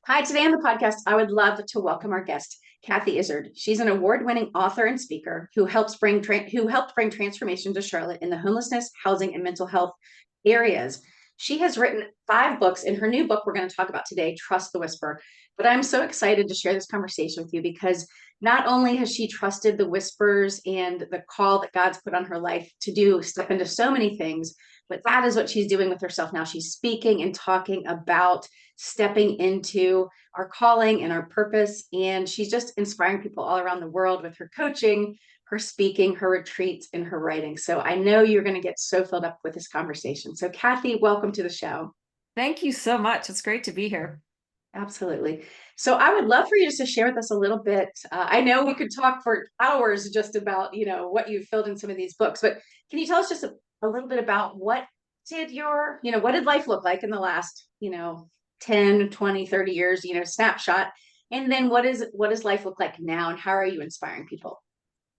Hi, today on the podcast, I would love to welcome our guest, Kathy Izzard. She's an award-winning author and speaker who helped bring transformation to Charlotte in the homelessness, housing, and mental health areas. She has written 5 books. In her new book, we're going to talk about today, Trust the Whisper. But I'm so excited to share this conversation with you because not only has she trusted the whispers and the call that God's put on her life to do step into so many things, but that is what she's doing with herself now. She's speaking and talking about stepping into our calling and our purpose. And she's just inspiring people all around the world with her coaching, her speaking, her retreats, and her writing. So I know you're going to get so filled up with this conversation. So, Kathy, welcome to the show. Thank you so much. It's great to be here. Absolutely. So I would love for you just to share with us a little bit. I know we could talk for hours just about, what you've filled in some of these books, but can you tell us just a little bit about what did life look like in the last, 10, 20, 30 years, snapshot? And then what does life look like now, and how are you inspiring people?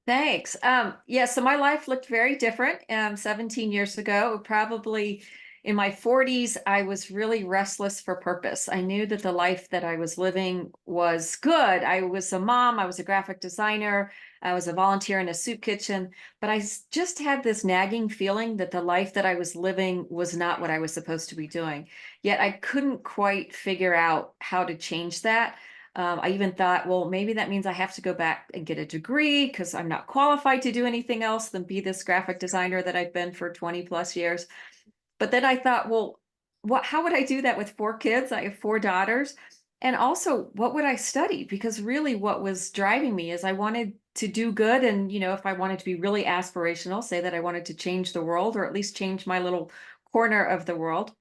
Thanks. Yeah, so my life looked very different 17 years ago. Probably in my 40s, I was really restless for purpose. I knew that the life that I was living was good. I was a mom, I was a graphic designer, I was a volunteer in a soup kitchen, but just had this nagging feeling that the life that I was living was not what I was supposed to be doing. Yet I couldn't quite figure out how to change that. I even thought, well, maybe that means I have to go back and get a degree because I'm not qualified to do anything else than be this graphic designer that I've been for 20 plus years. But then I thought, well, how would I do that with 4 kids? I have 4 daughters. And also, what would I study? Because really, what was driving me is I wanted to do good. And, if I wanted to be really aspirational, say that I wanted to change the world or at least change my little corner of the world.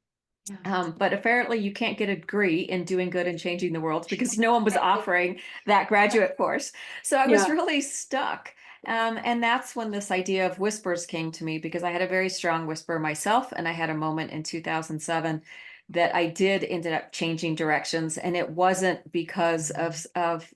Yeah. But apparently you can't get a degree in doing good and changing the world because no one was offering that graduate course. So I was Yeah. really stuck. And that's when this idea of whispers came to me because I had a very strong whisper myself. And I had a moment in 2007 that I did ended up changing directions. And it wasn't because of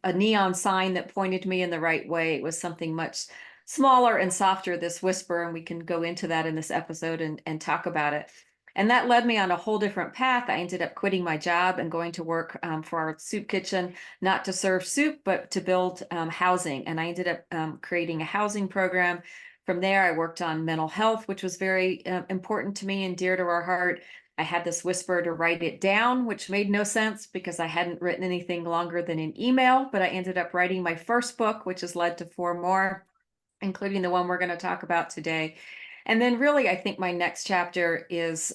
a neon sign that pointed me in the right way. It was something much smaller and softer, this whisper. And we can go into that in this episode and talk about it. And that led me on a whole different path. I ended up quitting my job and going to work for our soup kitchen, not to serve soup, but to build housing. And I ended up creating a housing program. From there, I worked on mental health, which was very important to me and dear to our heart. I had this whisper to write it down, which made no sense because I hadn't written anything longer than an email. But I ended up writing my first book, which has led to 4 more, including the one we're going to talk about today. And then really, I think my next chapter is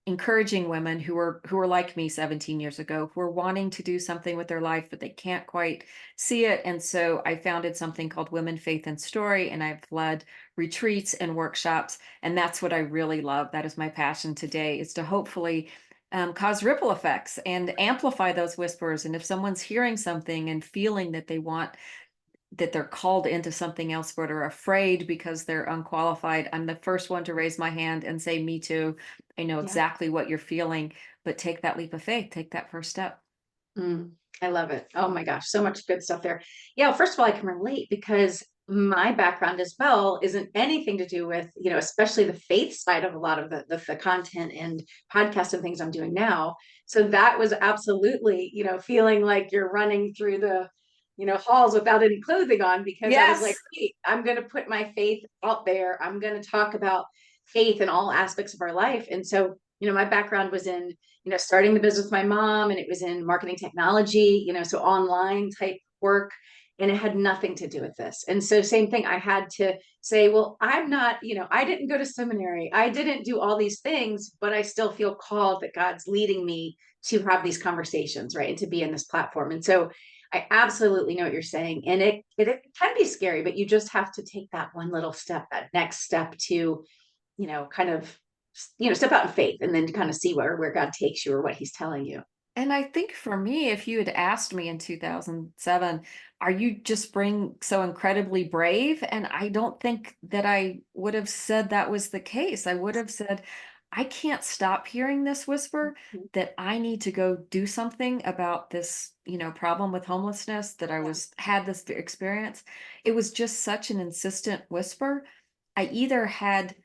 encouraging women who are like me 17 years ago, who are wanting to do something with their life, but they can't quite see it. And so I founded something called Women, Faith, and Story, and I've led retreats and workshops. And that's what I really love. That is my passion today, is to hopefully cause ripple effects and amplify those whispers. And if someone's hearing something and feeling that they're called into something else but are afraid because they're unqualified, I'm the first one to raise my hand and say, me too. I know Yeah. exactly what you're feeling, but take that leap of faith, take that first step. I love it. Oh my gosh, so much good stuff there. Yeah, well, first of all, I can relate because my background as well isn't anything to do with, especially the faith side of a lot of the content and podcast and things I'm doing now. So that was absolutely, feeling like you're running through the, halls without any clothing on because I was like, Yes. hey, I'm going to put my faith out there. I'm going to talk about faith in all aspects of our life. And so, my background was in starting the business with my mom, and it was in marketing technology, so online type work. And it had nothing to do with this. And so, same thing, I had to say, well, I'm not, I didn't go to seminary. I didn't do all these things, but I still feel called that God's leading me to have these conversations, right? And to be in this platform. And so, I absolutely know what you're saying. And it can be scary, but you just have to take that one little step, that next step to, kind of step out in faith and then to kind of see where God takes you or what he's telling you. And I think for me, if you had asked me in 2007, are you just being so incredibly brave? And I don't think that I would have said that was the case. I would have said, I can't stop hearing this whisper that I need to go do something about this, problem with homelessness that I Yeah. had this experience. It was just such an insistent whisper. I either had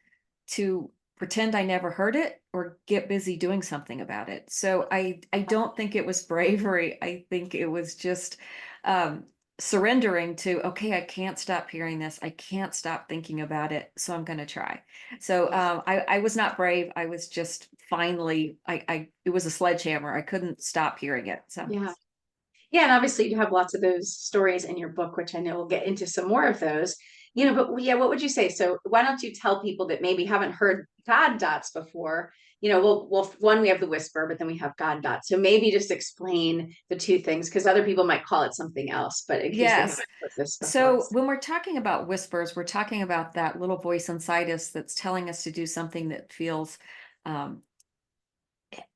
to pretend I never heard it or get busy doing something about it. So I don't think it was bravery. I think it was just um, surrendering to, okay, I can't stop hearing this. I can't stop thinking about it. So I'm going to try. So I was not brave. I was just finally, it was a sledgehammer. I couldn't stop hearing it. So. Yeah. Yeah, and obviously you have lots of those stories in your book, which I know we'll get into some more of those. But yeah, what would you say? So why don't you tell people that maybe haven't heard God dots before? We'll one, we have the whisper, but then we have God dots. So maybe just explain the two things because other people might call it something else, but in case they haven't Yes. heard this before. So when we're talking about whispers, we're talking about that little voice inside us that's telling us to do something that feels um,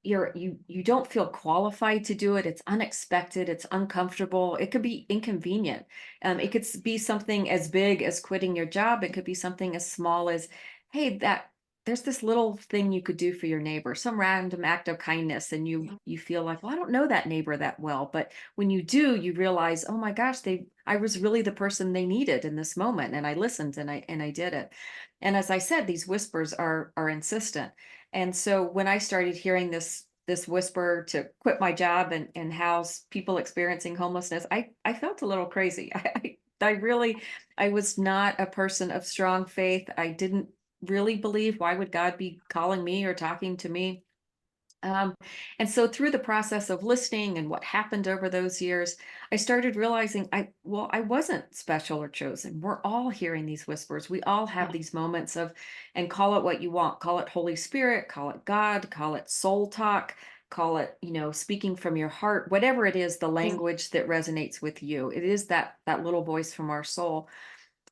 you don't feel qualified to do it. It's unexpected, it's uncomfortable, it could be inconvenient. It could be something as big as quitting your job. It could be something as small as, hey, that there's this little thing you could do for your neighbor, some random act of kindness, and you feel like, well, I don't know that neighbor that well, but when you do, you realize, oh my gosh, they I was really the person they needed in this moment, and I listened, and I did it. And as I said, these whispers are insistent. And so when I started hearing this whisper to quit my job and house people experiencing homelessness, I felt a little crazy. I really I was not a person of strong faith. I didn't really believe, why would God be calling me or talking to me? Um, and so through the process of listening and what happened over those years, I started realizing I wasn't special or chosen. We're all hearing these whispers. We all have Yeah. these moments of, and call it what you want, call it Holy Spirit, call it God, call it soul talk, call it, speaking from your heart, whatever it is, the Yeah. language that resonates with you. It is that little voice from our soul.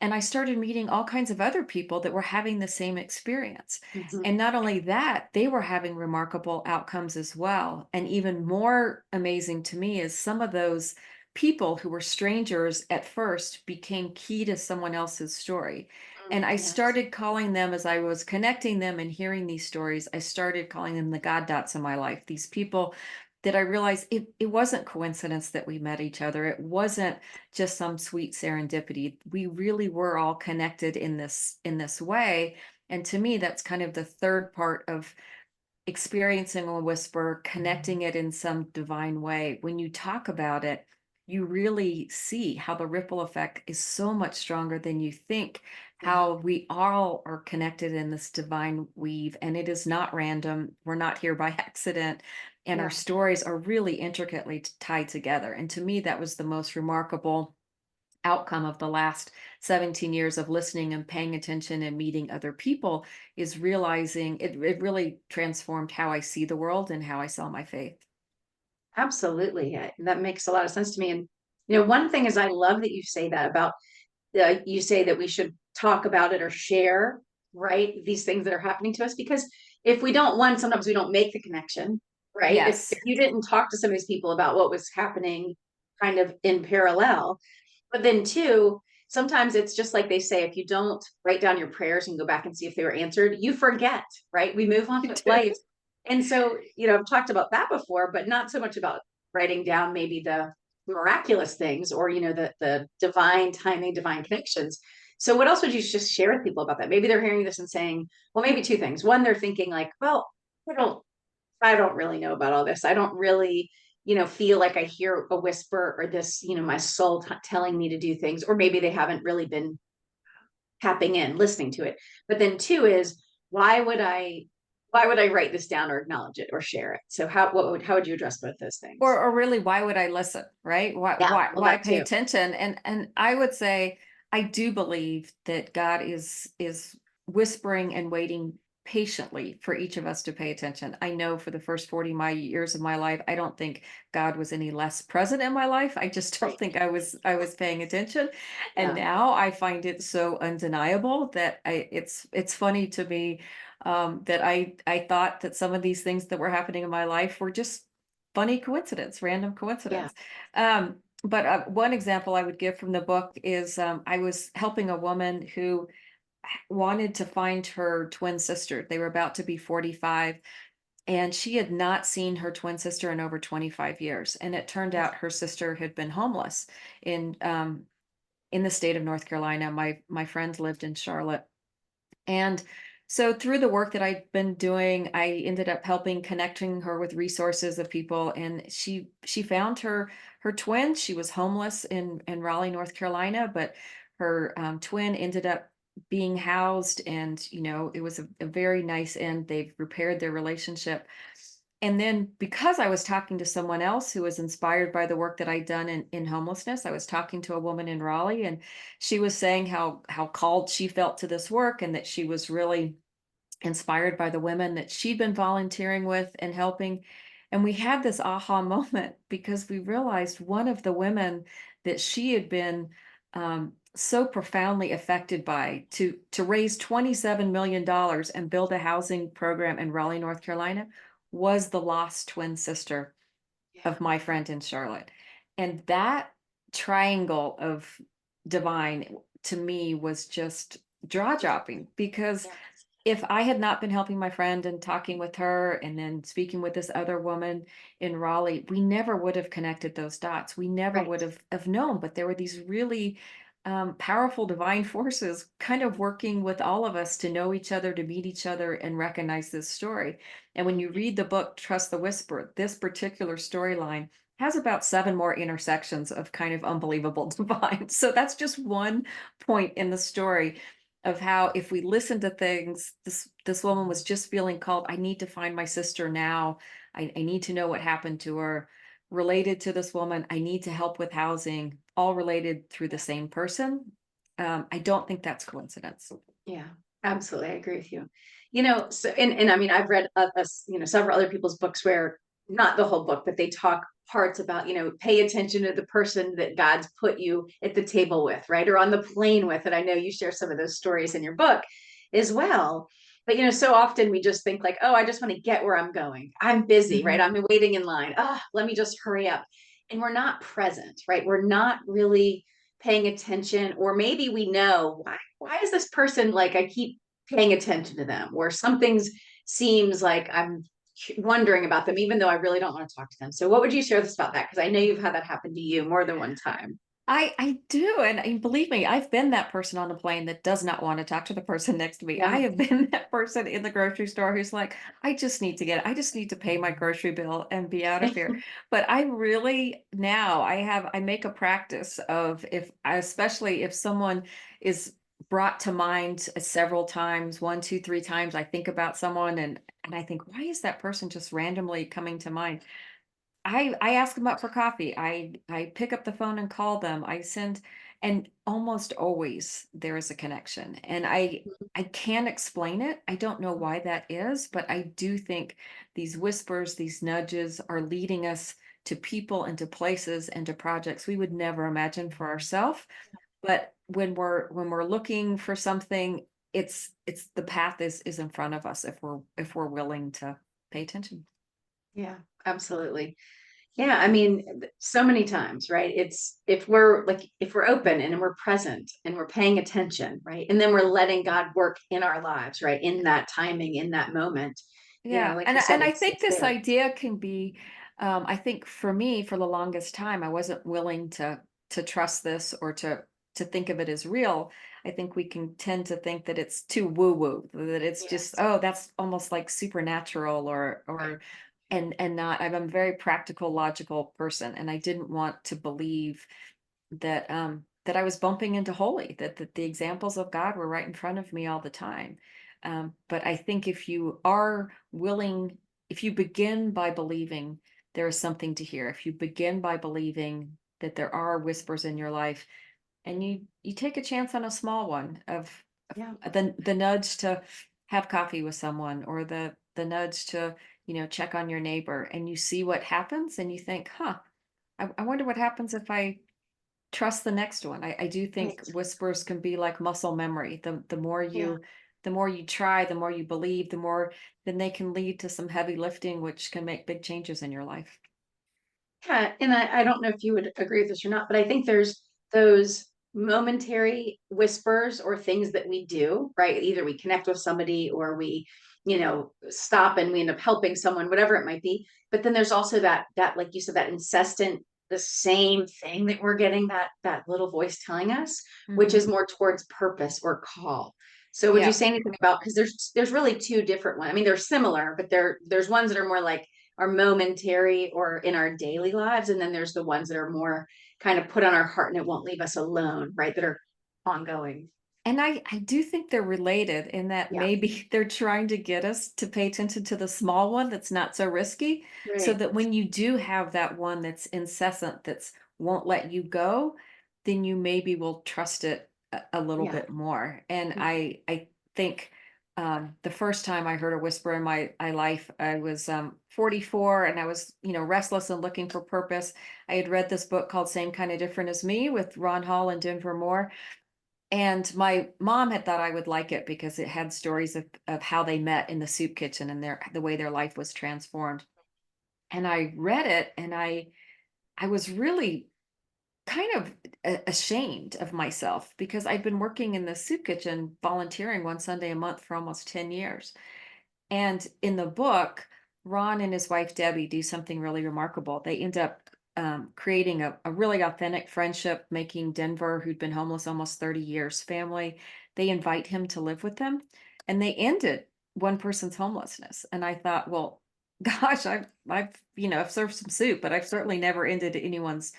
And I started meeting all kinds of other people that were having the same experience. Mhm. And not only that, they were having remarkable outcomes as well. And even more amazing to me is some of those people who were strangers at first became key to someone else's story. And I Yes. started calling them, as I was connecting them and hearing these stories, I started calling them the God dots in my life. These people that I realized it wasn't coincidence that we met each other. It wasn't just some sweet serendipity. We really were all connected in this way. And to me, that's kind of the third part of experiencing a whisper, connecting it in some divine way. When you talk about it, you really see how the ripple effect is so much stronger than you think, Yeah. how we all are connected in this divine weave. And it is not random. We're not here by accident. And our Yeah. stories are really intricately tied together. And to me, that was the most remarkable outcome of the last 17 years of listening and paying attention and meeting other people, is realizing it really transformed how I see the world and how I saw my faith. Absolutely. Yeah, that makes a lot of sense to me. And one thing is I love that you say that about you say that we should talk about it or share, right? These things that are happening to us because if we don't, one, sometimes we don't make the connection, right? If Yes. you didn't talk to some of these people about what was happening kind of in parallel, but then two, sometimes it's just like they say, if you don't write down your prayers and go back and see if they were answered, you forget, right? We move on You with do. life. And so, I've talked about that before, but not so much about writing down maybe the miraculous things or, the divine timing, divine connections. So what else would you just share with people about that? Maybe they're hearing this and saying, well, maybe two things. One, they're thinking like, well, I don't I don't really know about all this. I don't really, feel like I hear a whisper or this, my soul telling me to do things, or maybe they haven't really been tapping in, listening to it. But then two is why would I, why would I write this down or acknowledge it or share it? So how would you address both those things? Or really, why would I listen, right? Why Yeah, why well, why that pay too. attention? And I would say I do believe that God is whispering and waiting patiently for each of us to pay attention. I know for the first 40 my years of my life, I don't think God was any less present in my life. I just don't Right. think I was paying attention. And Yeah. now I find it so undeniable that it's funny to me, that I thought that some of these things that were happening in my life were just funny coincidence, random Yeah. coincidence. But one example I would give from the book is, I was helping a woman who wanted to find her twin sister. They were about to be 45, and she had not seen her twin sister in over 25 years. And it turned out her sister had been homeless in in the state of North Carolina. My friend lived in Charlotte, and So through the work that I've been doing, I ended up helping connecting her with resources of people, and she found her twin. She was homeless in Raleigh, North Carolina, but her twin ended up being housed, and it was a very nice end. They've repaired their relationship. And then because I was talking to someone else who was inspired by the work that I'd done in homelessness, I was talking to a woman in Raleigh, and she was saying how called she felt to this work, and that she was really inspired by the women that she'd been volunteering with and helping. And we had this aha moment because we realized one of the women that she had been so profoundly affected by to raise $27 million and build a housing program in Raleigh, North Carolina, was the lost twin sister Yeah. of my friend in Charlotte. And that triangle of divine to me was just jaw dropping, because Yeah. if I had not been helping my friend and talking with her and then speaking with this other woman in Raleigh, we never would have connected those dots. We never Right. would have known. But there were these really powerful divine forces kind of working with all of us to know each other, to meet each other, and recognize this story. And when you read the book, Trust the Whisper, this particular storyline has about 7 more intersections of kind of unbelievable divine. So that's just one point in the story of how if we listen to things, this woman was just feeling called, I need to find my sister now. I need to know what happened to her. Related to this woman, I need to help with housing, all related through the same person. I don't think that's coincidence. Yeah, absolutely. I agree with you. So and I mean, I've read several other people's books where not the whole book, but they talk parts about, pay attention to the person that God's put you at the table with, right? Or on the plane with. And I know you share some of those stories in your book as well. But so often we just think like, oh, I just want to get where I'm going. I'm busy, right? Mhm. I'm waiting in line. Oh, let me just hurry up. And we're not present, right? We're not really paying attention, or maybe we know why is this person like I keep paying attention to them, or something's seems like I'm wondering about them even though I really don't want to talk to them. So what would you share this about that, because I know you've had that happen to you more than one time. I do, and believe me, I've been that person on the plane that does not want to talk to the person next to me. I Yeah. have been that person in the grocery store who's like, I just need to pay my grocery bill and be out of here. But I really now I make a practice of, if especially if someone is brought to mind several times, one, two, three times, I think about someone, and I think, why is that person just randomly coming to mind? I ask them out for coffee. I pick up the phone and call them. I send, and almost always there is a connection. And I can't explain it. I don't know why that is, but I do think these whispers, these nudges are leading us to people and to places and to projects we would never imagine for ourselves. But when we're looking for something, it's the path is in front of us if we're willing to pay attention. Yeah, absolutely. Yeah, I mean, so many times, right? It's if we're open and we're present and we're paying attention, right? And then we're letting God work in our lives, right? In that timing, in that moment. Yeah, Like and you said, I it's think it's this there. idea can be, I think for me, for the longest time, I wasn't willing to trust this or to think of it as real. I think we can tend to think that it's too woo-woo, that it's just, Yes. oh, that's almost like supernatural Right. and not. I'm a very practical, logical person, and I didn't want to believe that I was bumping into holy, that the examples of God were right in front of me all the time. But I think if you are willing, if you begin by believing there is something to hear, if you begin by believing that there are whispers in your life, and you take a chance on a small one Yeah. of the nudge to have coffee with someone, or the nudge to check on your neighbor, and you see what happens, and you think, huh, I wonder what happens if I trust the next one. I do think Right. whispers can be like muscle memory. Yeah. The more you try, the more you believe, the more then they can lead to some heavy lifting, which can make big changes in your life. Yeah, and I don't know if you would agree with this or not, but I think there's those momentary whispers or things that we do, right? Either we connect with somebody or we, stop and we end up helping someone, whatever it might be. But then there's also that like you said, that incessant, the same thing that we're getting that little voice telling us, which Mhm. is more towards purpose or call. So would you Yeah. say anything about, because there's really two different ones. I mean, they're similar, but there's ones that are more like are momentary or in our daily lives, and then there's the ones that are more kind of put on our heart and it won't leave us alone, right? That are ongoing. And I do think they're related in that Yeah. maybe they're trying to get us to pay attention to the small one that's not so risky, so Right. that when you do have that one that's incessant, that's won't let you go, then you maybe will trust it a little Yeah. bit more. And Yeah. I think the first time I heard a whisper in my life, I was 44 and I was, restless and looking for purpose. I had read this book called Same Kind of Different as Me with Ron Hall and Denver Moore, and my mom had thought I would like it because it had stories of how they met in the soup kitchen and the way their life was transformed. And I read it and I was really kind of ashamed of myself because I'd been working in the soup kitchen volunteering one Sunday a month for almost 10 years. And in the book, Ron and his wife Debbie do something really remarkable. They end up creating a really authentic friendship, making Denver, who'd been homeless almost 30 years, family. They invite him to live with them, and they ended one person's homelessness. And I thought, well, gosh, I've served some soup, but I've certainly never ended anyone's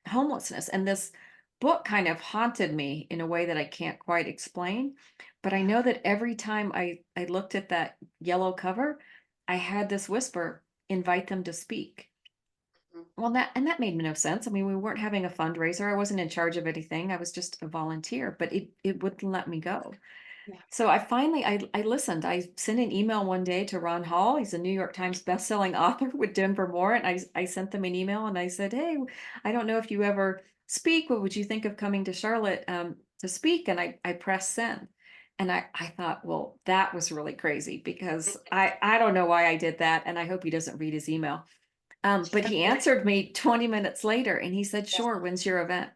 homelessness. And this book kind of haunted me in a way that I can't quite explain. But I Yeah. know that every time I looked at that yellow cover, I had this whisper, invite them to speak. Well, that made no sense. I mean, we weren't having a fundraiser. I wasn't in charge of anything. I was just a volunteer, but it wouldn't let me go. Yeah. So I listened. I sent an email one day to Ron Hall. He's a New York Times bestselling author with Denver Moore. And I sent them an email and I said, hey, I don't know if you ever speak. What would you think of coming to Charlotte to speak? And I pressed send. And I thought, well, that was really crazy because I don't know why I did that. And I hope he doesn't read his email. But he answered me 20 minutes later and he said, sure, when's your event?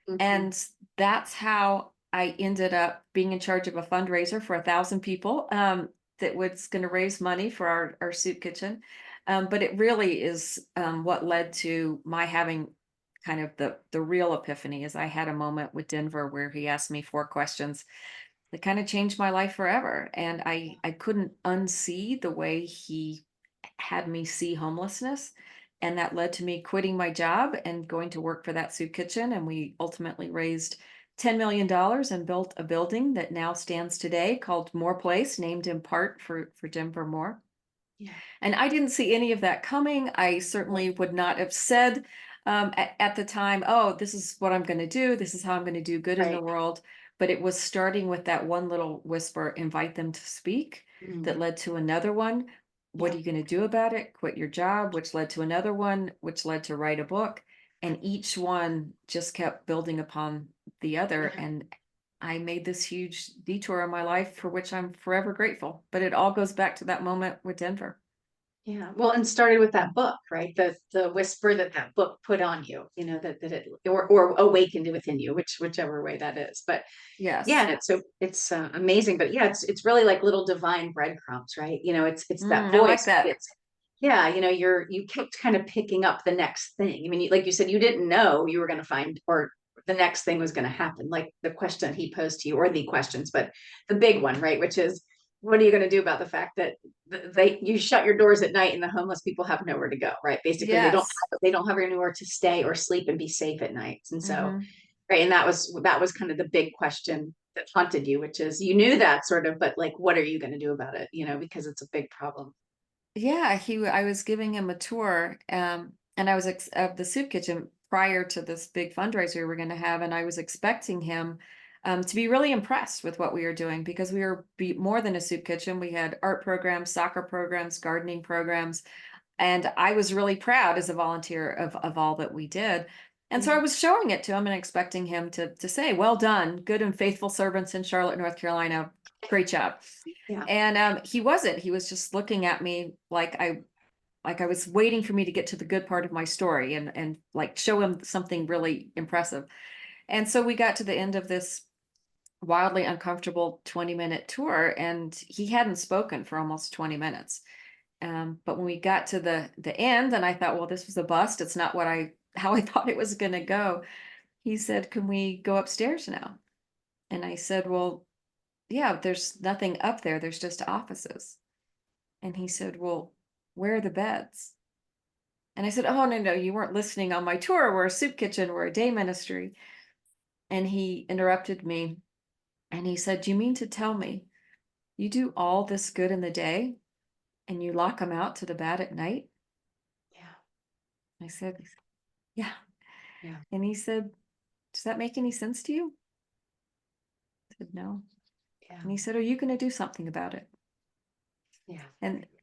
Mhm. And that's how I ended up being in charge of a fundraiser for 1,000 people that was going to raise money for our soup kitchen. But it really is what led to my having kind of the real epiphany is I had a moment with Denver where he asked me 4 questions that kind of changed my life forever. And I couldn't unsee the way he had me see homelessness. And that led to me quitting my job and going to work for that soup kitchen. And we ultimately raised $10 million dollars and built a building that now stands today called Moore Place, named in part for Denver Moore. Yeah. And I didn't see any of that coming. I certainly would not have said at the time, oh, this is what I'm going to do. This is how I'm going to do good in the Right. world. But it was starting with that one little whisper, invite them to speak, that Mm. led to another one. What Yeah. are you going to do about it? Quit your job, which led to another one, which led to write a book. And each one just kept building upon the other. Yeah. And I made this huge detour in my life for which I'm forever grateful. But it all goes back to that moment with Denver. Yeah. Well, and started with that book, right? The whisper that that book put on you, that it or awakened within you, whichever way that is. But yeah, Yes. and it's amazing. But yeah, it's really like little divine breadcrumbs, right? It's that I like voice. that. It's yeah, you kept kind of picking up the next thing. I mean, like you said, you didn't know you were going to find or the next thing was going to happen, like the question he posed to you, or the questions, but the big one, right? Which is, what are you going to do about the fact that you shut your doors at night and the homeless people have nowhere to go, right? Basically, Yes. they don't have anywhere to stay or sleep and be safe at nights, and so Hmm. right, and that was kind of the big question that haunted you, which is you knew that sort of, but like, what are you going to do about it? Because it's a big problem. Yeah, I was giving him a tour, and I was of the soup kitchen prior to this big fundraiser we were going to have, and I was expecting him to be really impressed with what we were doing because we were more than a soup kitchen. We had art programs, soccer programs, gardening programs, and I was really proud as a volunteer of all that we did. And so I Yeah, was showing it to him and expecting him to say, "Well done, good and faithful servants in Charlotte, North Carolina. Great job." yeah, And he wasn't. He was just looking at me like I was waiting for me to get to the good part of my story and like show him something really impressive. And so we got to the end of this wildly uncomfortable 20-minute tour and he hadn't spoken for almost 20 minutes. But when we got to the end and I thought, well, this was a bust. It's not what I how I thought it was going to go. He said, "Can we go upstairs now?" And I said, "Well, yeah, there's nothing up there. There's just offices. And he said, well, where are the beds? And I said, oh, no, no, you weren't listening on my tour. We're a soup kitchen. We're a day ministry. And he interrupted me and he said, do you mean to tell me you do all this good in the day and you lock them out to the bed at night? Yeah. I said, yeah. Yeah. And he said, does that make any sense to you? I said, no. Yeah. And he said, are you going to do something about it? Yeah.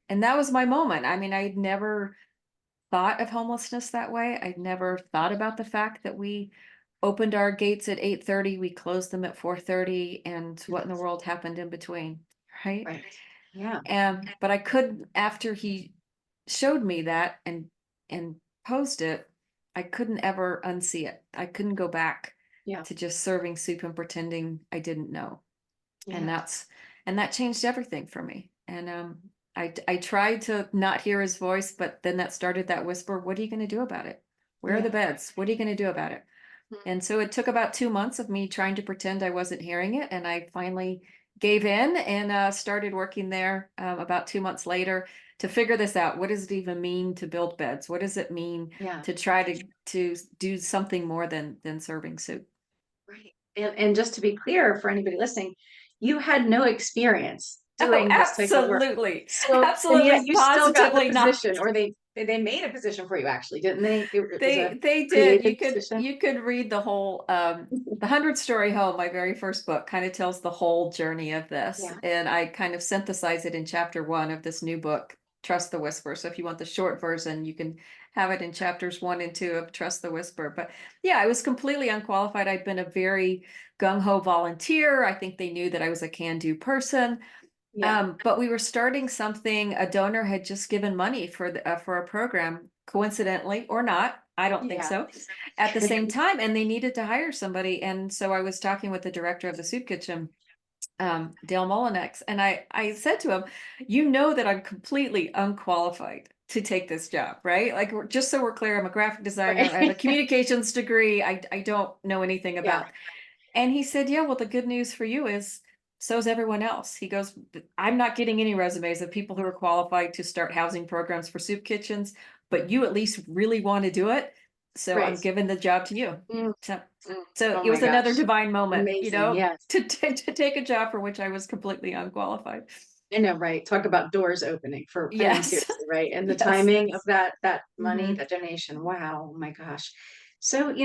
And that was my moment. I mean, I'd never thought of homelessness that way. I'd never thought about the fact that we opened our gates at 8:30, we closed them at 4:30, and what in the world happened in between, right? Right. Yeah. And but I couldn't, after he showed me that and posed it, I couldn't ever unsee it. I couldn't go back Yeah. to just serving soup and pretending I didn't know. And Yeah. that changed everything for me. And I tried to not hear his voice, but then that started that whisper, what are you going to do about it? Where are the Yeah. beds? What are you going to do about it? And so it took about 2 months of me trying to pretend I wasn't hearing it. And I finally gave in and started working there about 2 months later to figure this out. What does it even mean to build beds? What does it mean Yeah. to try to do something more than serving soup? Right. And just to be clear for anybody listening, you had no experience Oh, doing this type of work. absolutely. So, and yet Absolutely, you still got the positively not. position, or they made a position for you actually, didn't they? It was a They did. created You position. could read the whole the 100 Story Home, my very first book, kind of tells the whole journey of this. Yeah. And I kind of synthesize it in chapter 1 of this new book, Trust the Whisper. So if you want the short version, you can have it in chapters 1 and 2 of Trust the Whisper. But yeah, I was completely unqualified. I'd been a very gung-ho volunteer. I think they knew that I was a can-do person. Yeah. But we were starting something. A donor had just given money for a program, coincidentally or not. I don't think Yeah. so. At the same time, and they needed to hire somebody, and so I was talking with the director of the soup kitchen, Dale Molinex, and I said to him, "You know that I'm completely unqualified to take this job, right? Like, just so we're clear, I'm a graphic designer. I have a Right. communications degree. I don't know anything Yeah. about." And he said, yeah, well, the good news for you is so is everyone else. He goes, I'm not getting any resumes of people who are qualified to start housing programs for soup kitchens, but you at least really want to do it. So I'm Right. giving the job to you. Mm, So, mm. so Oh it my was another gosh. divine moment, Amazing. Yes. to take a job for which I was completely unqualified. I know, right? Talk about doors opening for, I mean, Yes. seriously, right? And the Yes. timing of that money, Hmm. that donation. Wow, oh my gosh. So,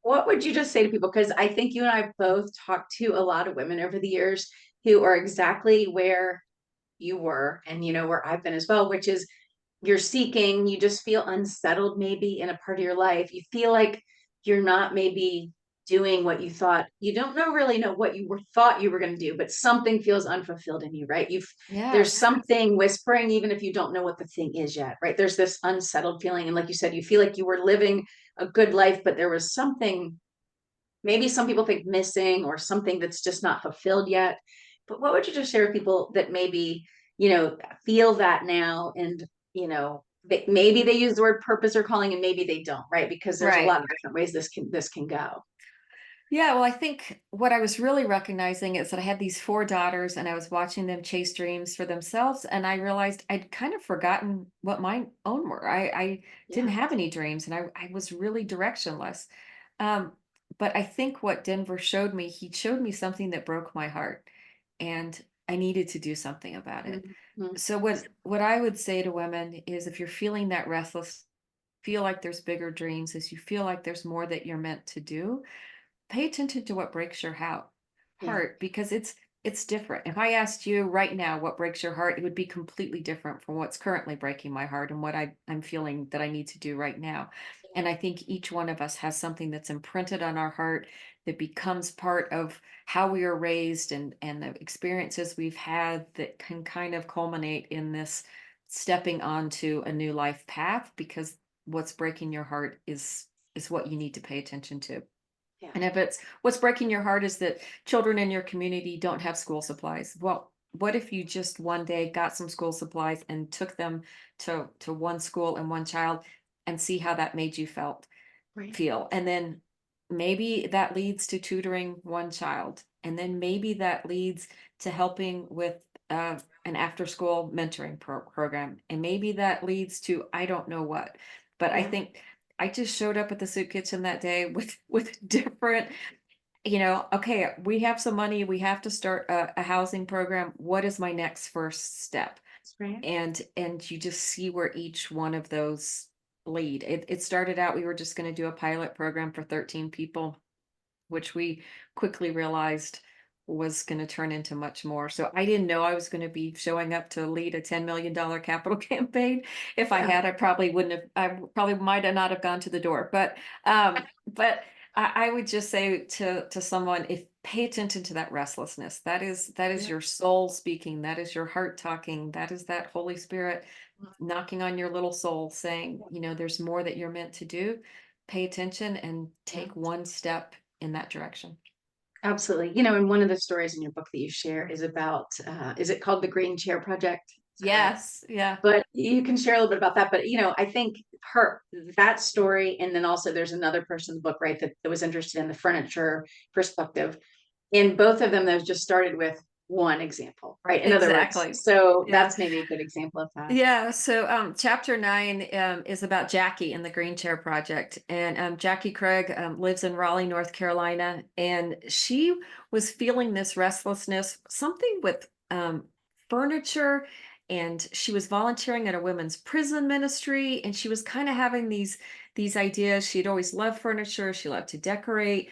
what would you just say to people? Because I think you and I both talked to a lot of women over the years who are exactly where you were and where I've been as well, which is you're seeking, you just feel unsettled maybe in a part of your life. You feel like you're not maybe doing what you thought. You don't really know what you thought you were going to do, but something feels unfulfilled in you, right? There's Yes. something whispering, even if you don't know what the thing is yet, right? There's this unsettled feeling. And like you said, you feel like you were living a good life, but there was something, maybe some people think missing, or something that's just not fulfilled yet. But what would you just share with people that maybe, feel that now, and, maybe they use the word purpose or calling, and maybe they don't, right? Because there's a Right. lot of different ways this can go. Yeah, well, I think what I was really recognizing is that I had these 4 daughters and I was watching them chase dreams for themselves. And I realized I'd kind of forgotten what my own were. I didn't Yeah. have any dreams and I was really directionless. Um, but I think what Denver showed me, he showed me something that broke my heart and I needed to do something about it. Mhm. So what I would say to women is if you're feeling that restless, feel like there's bigger dreams, as you feel like there's more that you're meant to do, pay attention to what breaks your Yeah. heart because it's different. If I asked you right now what breaks your heart, it would be completely different from what's currently breaking my heart and what I'm feeling that I need to do right now. And I think each one of us has something that's imprinted on our heart that becomes part of how we are raised and the experiences we've had that can kind of culminate in this stepping onto a new life path because what's breaking your heart is what you need to pay attention to. Yeah. And if it's what's breaking your heart is that children in your community don't have school supplies. Well, what if you just one day got some school supplies and took them to one school and one child and see how that made you Right. feel? And then maybe that leads to tutoring one child And then maybe that leads to helping with an after school mentoring program. And maybe that leads to, I don't know what, but I Yeah. think I just showed up at the soup kitchen that day with different, you know, okay, we have some money, we have to start a housing program. What is my next first step? That's right. And you just see where each one of those lead. It started out, we were just going to do a pilot program for 13 people, which we quickly realized was going to turn into much more. So I didn't know I was going to be showing up to lead a $10 million capital campaign. If I Yeah. had, I probably wouldn't have, I probably might have not have gone to the door. But I would just say to someone, if pay attention to that restlessness, that is Yeah. your soul speaking, that is your heart talking, that is that Holy Spirit knocking on your little soul saying, you know, there's more that you're meant to do. Pay attention and Yeah. take one step in that direction. Absolutely. You know, and one of the stories in your book that you share is about, is it called the Green Chair Project? Is that right? Yes, yeah. But you can share a little bit about that. But, you know, I think her, that story, and then also there's another person in the book, right, that was interested in the furniture perspective. In both of them, those just started with one example, right? In other words, Exactly. so Yeah. that's maybe a good example of that. Yeah, so chapter 9 is about Jackie and the Green Chair Project. And Jackie Craig lives in Raleigh, North Carolina, and she was feeling this restlessness, something with furniture, and she was volunteering at a women's prison ministry, and she was kind of having these ideas. She'd always loved furniture, she loved to decorate,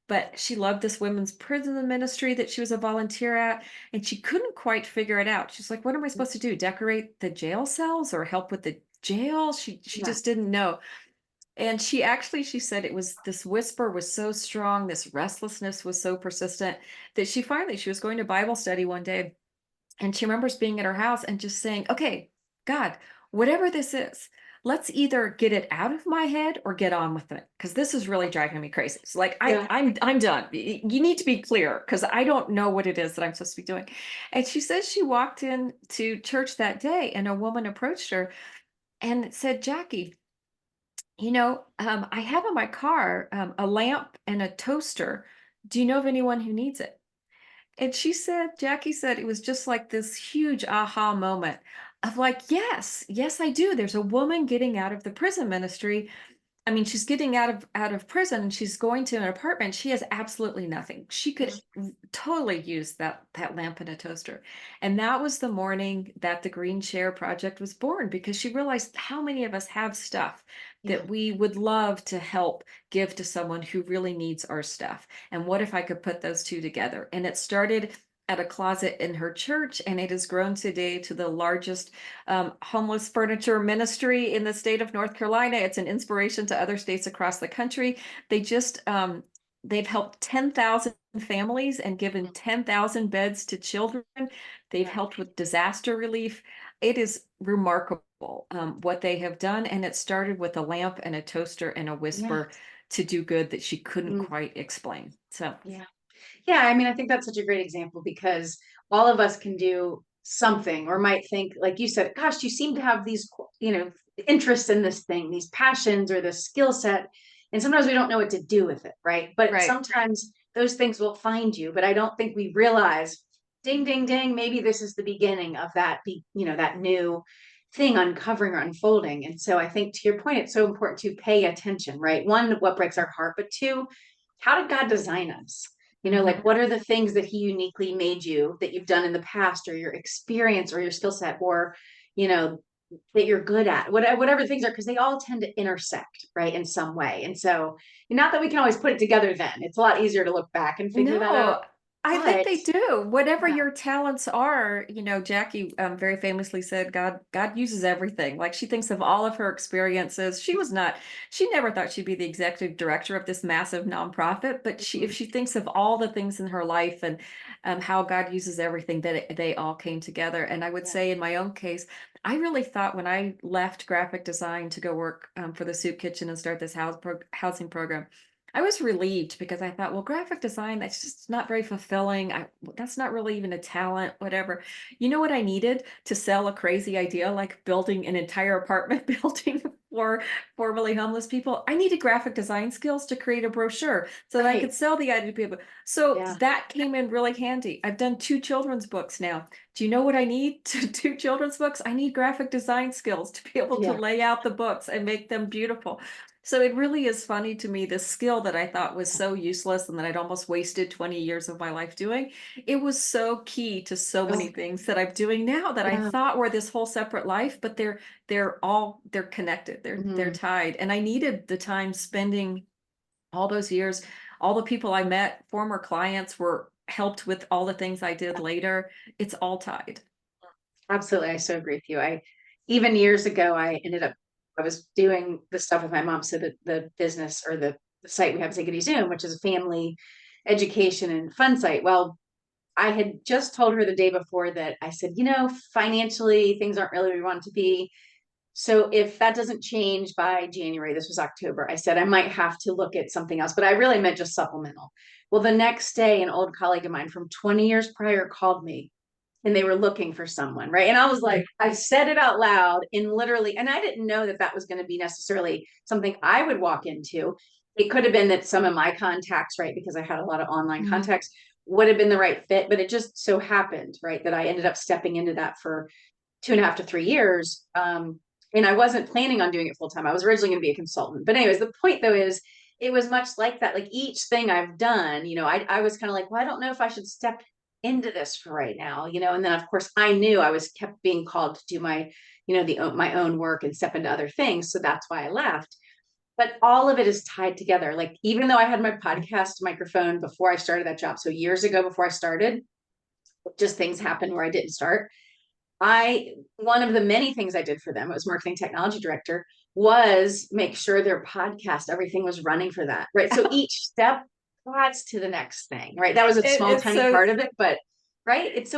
but she loved this women's prison ministry that she was a volunteer at, and she couldn't quite figure it out. She's like, what am I supposed to do? Decorate the jail cells or help with the jail? She Yeah. just didn't know. And she said it was this whisper was so strong, this restlessness was so persistent that she was going to Bible study one day, and she remembers being at her house and just saying, okay, God, whatever this is, let's either get it out of my head or get on with it. Cause this is really driving me crazy. It's like, Yeah. I'm done. You need to be clear because I don't know what it is that I'm supposed to be doing. And she says she walked in to church that day and a woman approached her and said, Jackie, you know, I have in my car a lamp and a toaster. Do you know of anyone who needs it? And she said, Jackie said it was just like this huge aha moment of like, yes, I do. There's a woman getting out of the prison ministry. I mean, she's getting out of prison and she's going to an apartment. She has absolutely nothing. She could totally use that lamp and a toaster. And that was the morning that the Green Chair Project was born because she realized how many of us have stuff Yeah. that we would love to help give to someone who really needs our stuff. And what if I could put those two together? And it started at a closet in her church, and it has grown today to the largest homeless furniture ministry in the state of North Carolina. It's an inspiration to other states across the country. They just they've helped 10,000 families and given 10,000 beds to children. They've Yeah. helped with disaster relief. It is remarkable what they have done, and it started with a lamp and a toaster and a Yeah. whisper to do good that she couldn't Mm, quite explain. So, yeah. Yeah, I mean, I think that's such a great example because all of us can do something or might think, like you said, gosh, you seem to have these, you know, interests in this thing, these passions or this skill set. And sometimes we don't know what to do with it, right? But right. sometimes those things will find you. But I don't think we realize, ding, ding, ding, maybe this is the beginning of that, you know, that new thing uncovering or unfolding. And so I think to your point, it's so important to pay attention, right? One, what breaks our heart, but two, how did God design us? You know, Mhm. like what are the things that he uniquely made you that you've done in the past or your experience or your skill set or, you know, that you're good at, whatever things are, because they all tend to intersect, right, in some way. And so, not that we can always put it together then, it's a lot easier to look back and figure that out. No, I think But they do. Whatever yeah, your talents are, you know, Jackie very famously said, God uses everything. Like she thinks of all of her experiences. She never thought she'd be the executive director of this massive nonprofit, but if mhm, she thinks of all the things in her life and how God uses everything, that they all came together. And I would yeah, say in my own case, I really thought when I left graphic design to go work for the soup kitchen and start this housing program, I was relieved because I thought, well, graphic design, that's just not very fulfilling. That's not really even a talent, whatever. You know what I needed to sell a crazy idea like building an entire apartment building for formerly homeless people. I needed graphic design skills to create a brochure so that I could Right. sell the idea to people. So Yeah. that came in really handy. I've done 2 children's books now. Do you know what I need to do children's books? I need graphic design skills to be able to Yeah. lay out the books and make them beautiful. So it really is funny to me, this skill that I thought was so useless and that I'd almost wasted 20 years of my life doing. It was so key to so Oh, many things that I'm doing now that I yeah. thought were this whole separate life, but they're connected. They're Mhm. tied. And I needed the time spending all those years. All the people I met, former clients, were helped with all the things I did later. It's all tied. Absolutely. I so agree with you. Even years ago, I was doing the stuff with my mom. So the business or the site we have, Take It Easy Zoom, which is a family education and fun site. Well, I had just told her the day before that I said, financially, things aren't really where we want it to be. So if that doesn't change by January, this was October, I said I might have to look at something else, but I really meant just supplemental. Well, the next day, an old colleague of mine from 20 years prior called me and they were looking for someone, right? And I was like, I said it out loud and literally, and I didn't know that that was going to be necessarily something I would walk into. It could have been that some of my contacts, right, because I had a lot of online Mhm. contacts, would have been the right fit, but it just so happened, right, that I ended up stepping into that for 2.5 to 3 years. And I wasn't planning on doing it full time. I was originally going to be a consultant. But anyways, the point though is it was much like that. Like each thing I've done, I was kind of like, well, I don't know if I should step into this for right now, and then of course I knew I was kept being called to do my own work and step into other things. So that's why I left. But all of it is tied together. Like even though I had my podcast microphone before I started that job, so years ago before I started, just things happened where I didn't start. One of the many things I did for them, it was marketing technology director, was make sure their podcast, everything was running for that. Right. So each step adds to the next thing. Right. That was a small, It's tiny so part of it, but right. It's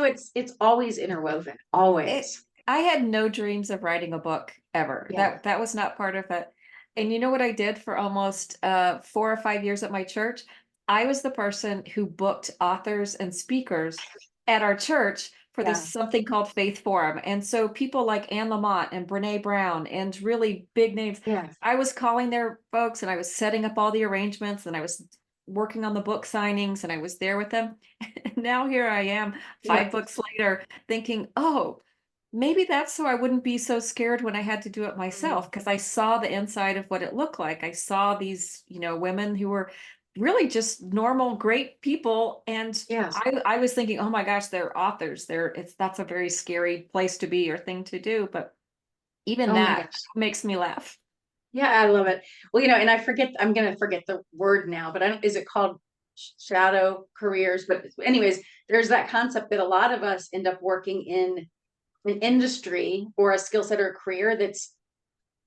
always interwoven, it always. I had no dreams of writing a book ever. Yeah. That was not part of it. And you know what I did for almost 4 or 5 years at my church? I was the person who booked authors and speakers at our church for this Yeah. something called Faith Forum. And so people like Anne Lamott and Brene Brown and really big names, Yeah. I was calling their folks and I was setting up all the arrangements and I was working on the book signings and I was there with them. And now here I am, Yeah. 5 books later, thinking, oh, maybe that's so I wouldn't be so scared when I had to do it Mhm. myself because I saw the inside of what it looked like. I saw these, women who were really just normal, great people. And Yes. I was thinking, oh my gosh, they're authors. That's a very scary place to be or thing to do. But even Oh my that gosh. makes me laugh. Yeah, I love it. Well, and I'm going to forget the word now, but I don't, is it called shadow careers? But anyways, there's that concept that a lot of us end up working in an industry or a skill set or a career that's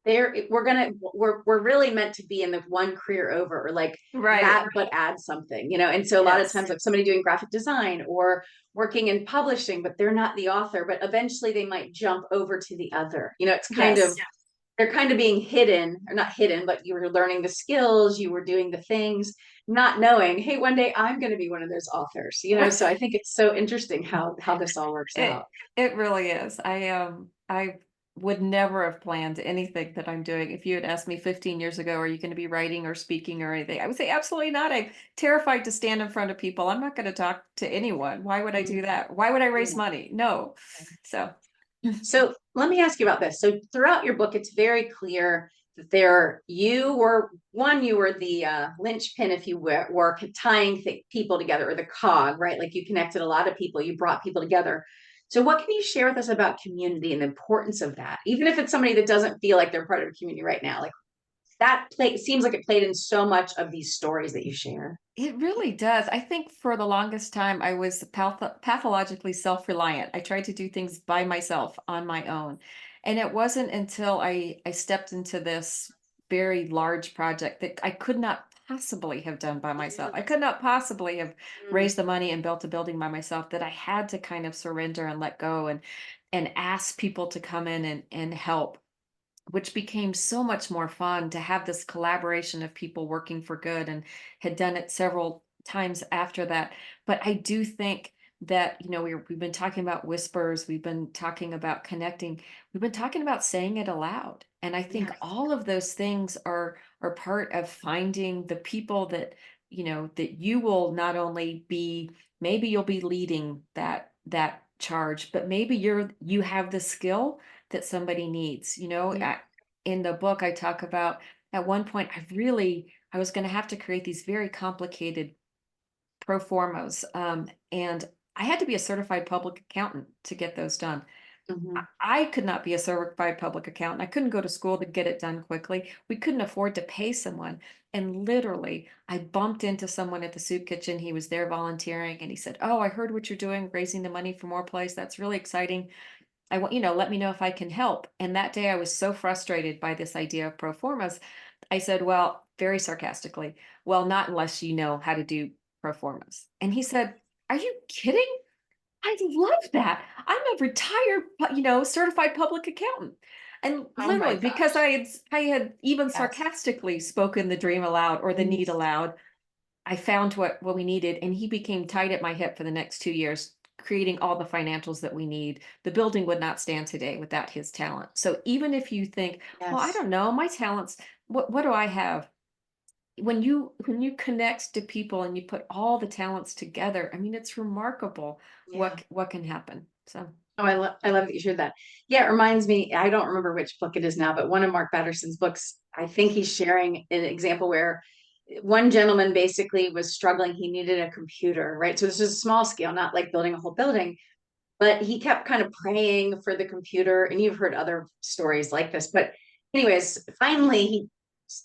there. We're really meant to be in the one career over or like Right. that, but add something, and so a lot of Yes. times like somebody doing graphic design or working in publishing, but they're not the author, but eventually they might jump over to the other, it's kind of, Yes. they're kind of being hidden or not hidden, but you were learning the skills, you were doing the things, not knowing, hey, one day I'm going to be one of those authors, so I think it's so interesting how this all works out. It it really is. I would never have planned anything that I'm doing. If you had asked me 15 years ago, are you going to be writing or speaking or anything? I would say absolutely not. I'm terrified to stand in front of people. I'm not going to talk to anyone. Why would I do Mhm. that? Why would I raise Yeah. money? No. So So let me ask you about this. So throughout your book, it's very clear that you were the linchpin, if you were tying people together, or the cog, right? Like you connected a lot of people, you brought people together. So what can you share with us about community and the importance of that? Even if it's somebody that doesn't feel like they're part of a community right now, like seems like it played in so much of these stories that you share. it really does. I think for the longest time, I was pathologically self-reliant. I tried to do things by myself on my own. And it wasn't until I stepped into this very large project that I could not possibly have done by myself. I could not possibly have Mm. raised the money and built a building by myself, that I had to kind of surrender and let go and ask people to come in and help, which became so much more fun to have this collaboration of people working for good, and had done it several times after that. But I do think that, we've been talking about whispers, we've been talking about connecting, we've been talking about saying it aloud. And I think Yes. all of those things are part of finding the people that, that you will not only be, maybe you'll be leading that charge, but maybe you have the skill that somebody needs. Yeah. In the book, I talk about at one point, I was going to have to create these very complicated pro formos. And I had to be a certified public accountant to get those done. Mhm. I could not be a certified public accountant. I couldn't go to school to get it done quickly. We couldn't afford to pay someone. And literally, I bumped into someone at the soup kitchen. He was there volunteering and he said, "Oh, I heard what you're doing, raising the money for more place. That's really exciting. I want, let me know if I can help." And that day I was so frustrated by this idea of pro formas. I said, well, very sarcastically, well, not unless you know how to do pro formas. And he said, "Are you kidding? I love that. I'm a retired, certified public accountant." And Oh my literally, because gosh. I had even Yes. sarcastically spoken the dream aloud or the Mm. need aloud, I found what we needed, and he became tight at my hip for the next 2 years, creating all the financials that we need. The building would not stand today without his talent. So even if you think, well, I Yes. don't know, my talents, what do I have? When you connect to people and you put all the talents together, I mean, it's remarkable Yeah. what can happen. So Oh, I love that you shared that. Yeah, it reminds me, I don't remember which book it is now, but one of Mark Batterson's books, I think he's sharing an example where one gentleman basically was struggling. He needed a computer, right? So this is a small scale, not like building a whole building, but he kept kind of praying for the computer. And you've heard other stories like this. But anyways, finally he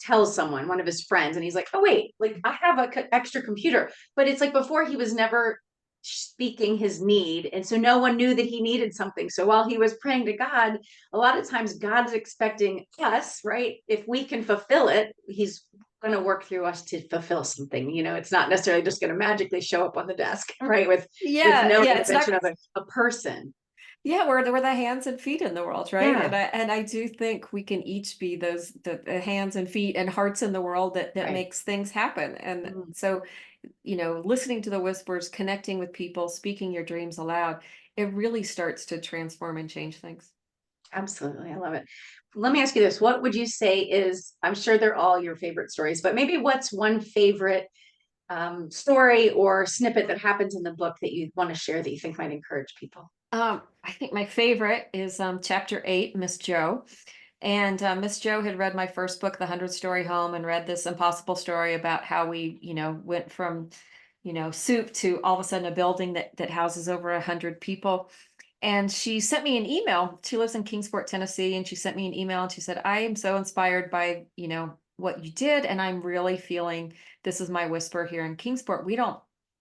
tells someone, one of his friends, and he's like, "Oh wait, like I have a extra computer." But it's like before he was never speaking his need, and so no one knew that he needed something. So while he was praying to God, a lot of times God's expecting us, right? If we can fulfill it, he's going to work through us to fulfill something. It's not necessarily just going to magically show up on the desk, right? With yeah, no yeah, it's not. intervention of a person. Yeah, we're the hands and feet in the world, right? Yeah, And I do think we can each be the hands and feet and hearts in the world that right. makes things happen. And Mm, so, listening to the whispers, connecting with people, speaking your dreams aloud, it really starts to transform and change things. absolutely. I love it. Let me ask you this. What would you say is, I'm sure they're all your favorite stories, but maybe what's one favorite story or snippet that happens in the book that you want to share that you think might encourage people? I think my favorite is chapter 8, Miss Joe. And Miss Joe had read my first book, The 100-Story Home, and read this impossible story about how we, went from, soup to all of a sudden a building that houses over 100 people. And she sent me an email. She lives in Kingsport, Tennessee, and she sent me an email and she said, "I am so inspired by, what you did, and I'm really feeling this is my whisper here in Kingsport.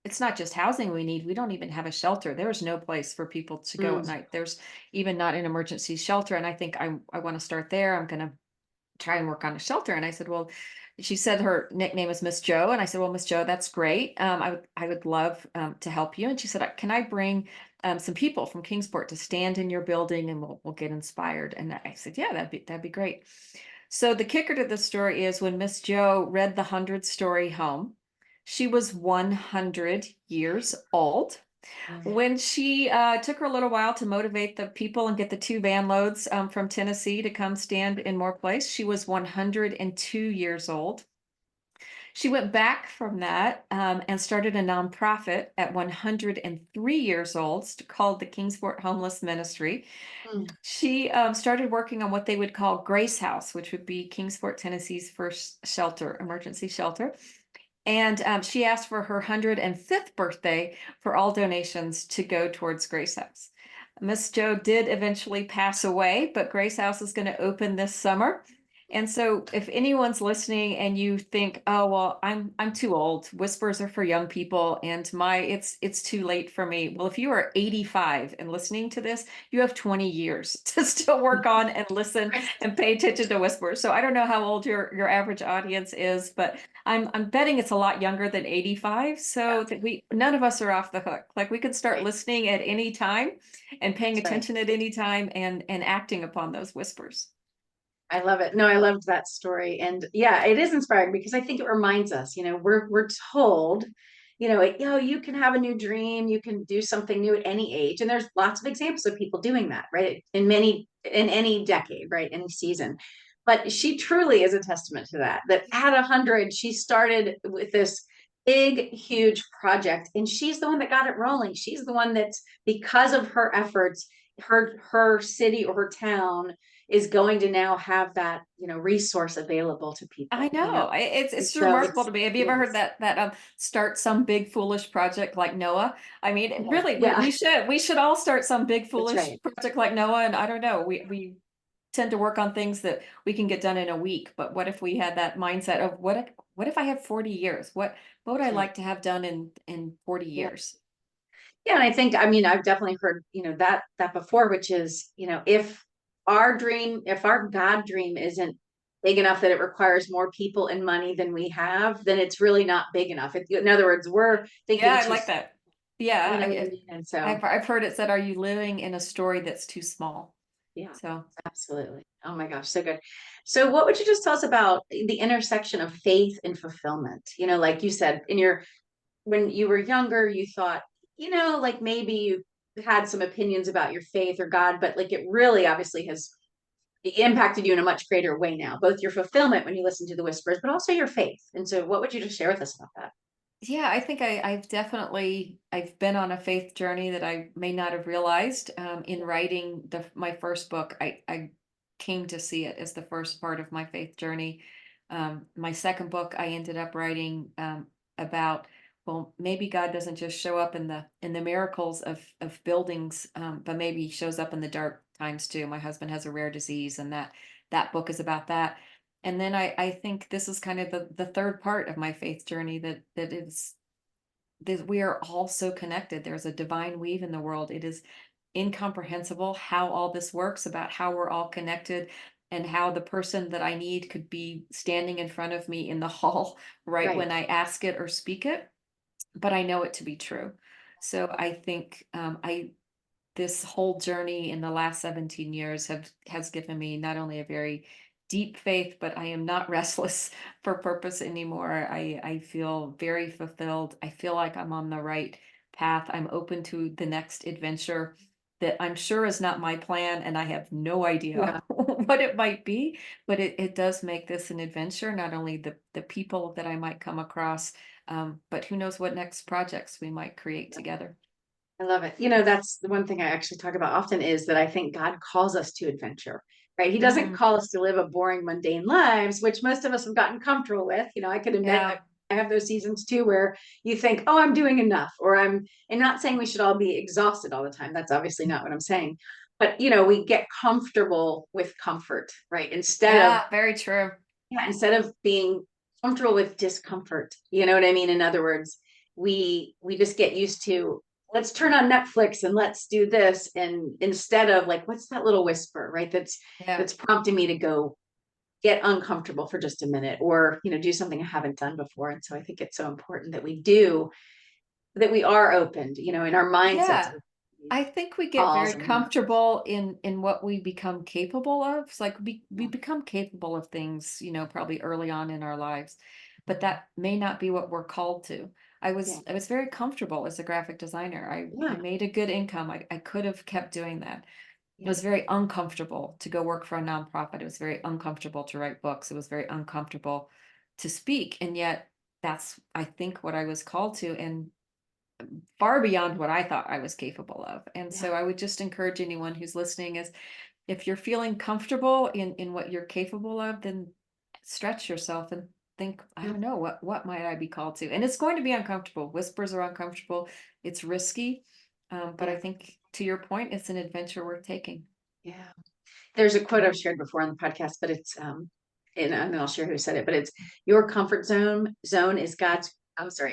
It's not just housing we need. We don't even have a shelter. There's no place for people to go at Mm, night. There's even not an emergency shelter. And I think I want to start there. I'm going to try and work on a shelter." And I said, "Well," she said her nickname is Miss Joe. And I said, "Well, Miss Joe, that's great. I would love to help you." And she said, "Can I bring some people from Kingsport to stand in your building and we'll get inspired?" And I said, "Yeah, that'd be great." So the kicker to the story is when Miss Joe read the 100-Story Home, she was 100 years old. mm, When she took her a little while to motivate the people and get the 2 van loads from Tennessee to come stand in more place, she was 102 years old. She went back from that and started a nonprofit at 103 years old called the Kingsport Homeless Ministry. mm, She started working on what they would call Grace House, which would be Kingsport, Tennessee's first shelter, emergency shelter. And she asked for her 105th birthday for all donations to go towards Grace House. Miss Joe did eventually pass away, but Grace House is going to open this summer. And so if anyone's listening and you think, "Oh, well, I'm too old. Whispers are for young people and it's too late for me." Well, if you are 85 and listening to this, you have 20 years to still work on and listen and pay attention to whispers. So I don't know how old your average audience is, but I'm betting it's a lot younger than 85, so that we none of us are off the hook. Like we could start right. listening at any time and paying That's right. attention at any time and acting upon those whispers. I love it. No, I loved that story. And yeah, it is inspiring because I think it reminds us, we're told you can have a new dream, you can do something new at any age. And there's lots of examples of people doing that, right? In any decade, right? Any season. But she truly is a testament to that, that at 100, she started with this big, huge project, and she's the one that got it rolling. She's the one that's, because of her efforts, her city or her town is going to now have that, resource available to I people, know. and It's so remarkable it's, to me. Have you ever heard yes, that start some big foolish project like Noah? I mean, yeah, really, yeah, we should all start some big that's foolish right. project like Noah. And I don't know, we tend to work on things that we can get done in a week. But what if we had that mindset of what if I have 40 years? What would I That's right. like to have done in 40 Yeah. years? Yeah, and I think, I mean, I've definitely heard, that before, which is, if our God dream isn't big enough that it requires more people and money than we have, then it's really not big enough. In other words, we're Yeah, thinking I too like small, that. Yeah, you know what I mean? And so, I've heard it said, are you living in a story that's too small? yeah, So absolutely. Oh my gosh, so good. So what would you just tell us about the intersection of faith and fulfillment? Like you said, when you were younger, you thought, like maybe you had some opinions about your faith or God, but like it really obviously has impacted you in a much greater way now, both your fulfillment when you listen to the whispers, but also your faith. And so what would you just share with us about that? yeah, I think I've been on a faith journey that I may not have realized. In writing my first book, I came to see it as the first part of my faith journey. My second book, I ended up writing about, well, maybe God doesn't just show up in the miracles of buildings, but maybe he shows up in the dark times too. My husband has a rare disease, and that book is about that. And then I think this is kind of the third part of my faith journey, that is that we are all so connected. There's a divine weave in the world. It is incomprehensible how all this works, about how we're all connected, and how the person that I need could be standing in front of me in the hall right Right. when I ask it or speak it, but I know it to be true. So I think I this whole journey in the last 17 years has given me not only a very deep faith, but I am not restless for purpose anymore. I feel very fulfilled. I feel like I'm on the right path. I'm open to the next adventure that I'm sure is not my plan, and I have no idea Yeah. what it might be, but it does make this an adventure, not only the people that I might come across, but who knows what next projects we might create together. I love it. That's the one thing I actually talk about often, is that I think God calls us to adventure, right? He doesn't Mhm. call us to live a boring, mundane lives, which most of us have gotten comfortable with. I could admit Yeah. I have those seasons too, where you think, oh, I'm doing enough, and not saying we should all be exhausted all the time. That's obviously not what I'm saying. But, we get comfortable with comfort, right? Yeah, very true. Instead of being comfortable with discomfort, you know what I mean? In other words, we just get used to, let's turn on Netflix and let's do this, and instead of like, what's that little whisper, right? Yeah. That's prompting me to go get uncomfortable for just a minute, or do something I haven't done before. And so I think it's so important that we are opened, in our mindsets Yeah. with these I think we get calls very and comfortable in what we become capable of. It's like we become capable of things, probably early on in our lives, but that may not be what we're called to. yeah, I was very comfortable as a graphic designer. I yeah, made a good income. I could have kept doing that. It yeah, was very uncomfortable to go work for a nonprofit. It was very uncomfortable to write books. It was very uncomfortable to speak. And yet that's, I think, what I was called to, and far beyond what I thought I was capable of. And yeah, so I would just encourage anyone who's listening, is if you're feeling comfortable in what you're capable of, then stretch yourself and think, I yeah, don't know, what might I be called to? And it's going to be uncomfortable. Whispers are uncomfortable. It's risky. But I yeah, think, to your point, it's an adventure worth taking. yeah. There's a quote I've shared before on the podcast, but it's and I'll share who said it, but it's, your comfort zone is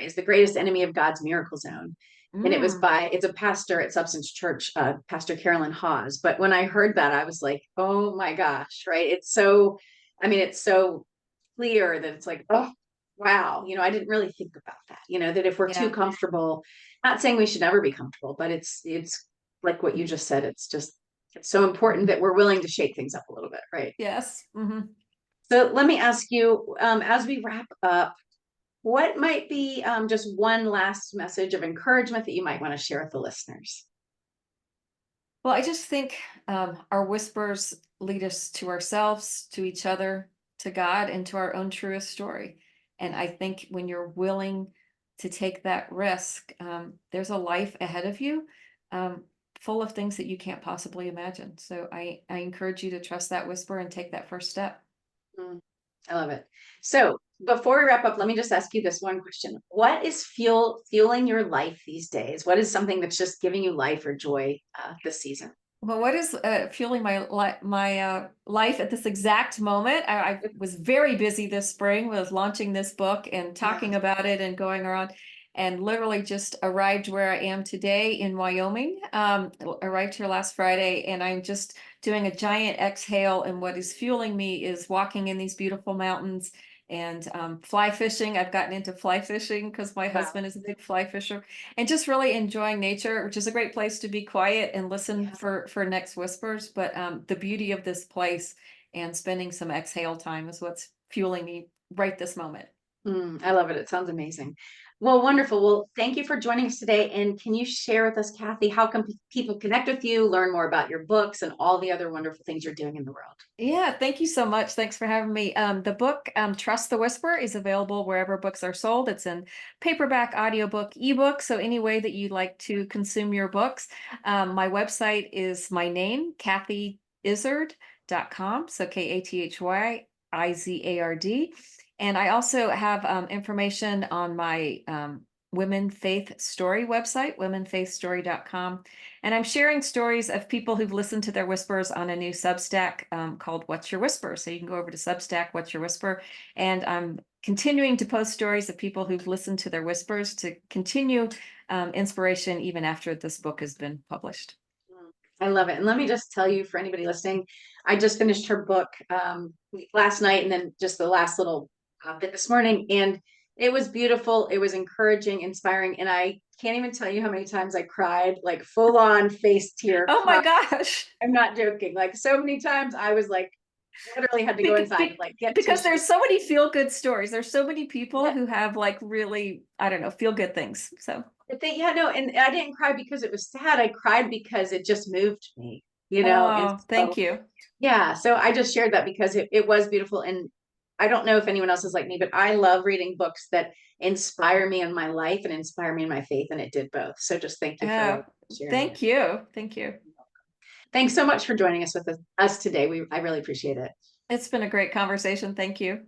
is the greatest enemy of God's miracle zone. And Mm, it's a pastor at Substance Church, Pastor Carolyn Hawes. But when I heard that, I was like, oh my gosh, right? It's so clear that it's like, oh wow, I didn't really think about that. That if we're too yeah. comfortable, not saying we should never be comfortable, but it's like what you just said. It's so important that we're willing to shake things up a little bit, right? Yes. Hmm. So let me ask you, as we wrap up, what might be just one last message of encouragement that you might want to share with the listeners? Well, I just think our whispers lead us to ourselves, to each other, to God, and to our own truest story. And I think when you're willing to take that risk, there's a life ahead of you, um, full of things that you can't possibly imagine. So I encourage you to trust that whisper and take that first step. Mm, I love it. So before we wrap up, let me just ask you this one question. What is fueling your life these days? What is something that's just giving you life or joy this season? Well, what is fueling my life at this exact moment? I was very busy this spring with launching this book and Yeah. talking about it and going around, and literally just arrived where I am today in Wyoming. Arrived here last Friday, and I'm just doing a giant exhale. And what is fueling me is walking in these beautiful mountains and fly fishing. I've gotten into fly fishing because my Wow. husband is a big fly fisher, and just really enjoying nature, which is a great place to be quiet and listen Yeah. for next whispers. But the beauty of this place and spending some exhale time is what's fueling me right this moment. I love it. It sounds amazing. Well, wonderful. Well, thank you for joining us today. And can you share with us, Kathy, how can people connect with you, learn more about your books and all the other wonderful things you're doing in the world? Yeah, thank you so much. Thanks for having me. The book, Trust the Whisper, is available wherever books are sold. It's in paperback, audiobook, ebook. So any way that you'd like to consume your books. My website is my name, kathyizzard.com. So KathyIzzard. And I also have information on my Women Faith Story website, womenfaithstory.com. And I'm sharing stories of people who've listened to their whispers on a new Substack called What's Your Whisper? So you can go over to Substack, What's Your Whisper? And I'm continuing to post stories of people who've listened to their whispers to continue inspiration even after this book has been published. I love it. And let me just tell you, for anybody listening, I just finished her book last night and then just the last little bit this morning. And it was beautiful. It was encouraging, inspiring. And I can't even tell you how many times I cried, like full on face tear Oh cry. my gosh. I'm not joking. Like so many times I was like, literally had to go inside and like get Because tissue. there's so many feel good stories. There's so many people Yeah. who have like really, I don't know, feel good things. So, But yeah, no, and I didn't cry because it was sad. I cried because it just moved me, you know? And oh, thank so you. yeah, so I just shared that because it was beautiful. And I don't know if anyone else is like me, but I love reading books that inspire me in my life and inspire me in my faith. And it did both. So just thank you Oh, for sharing it. thank you. Thank you. Thanks so much for joining us today. I really appreciate it. It's been a great conversation. Thank you.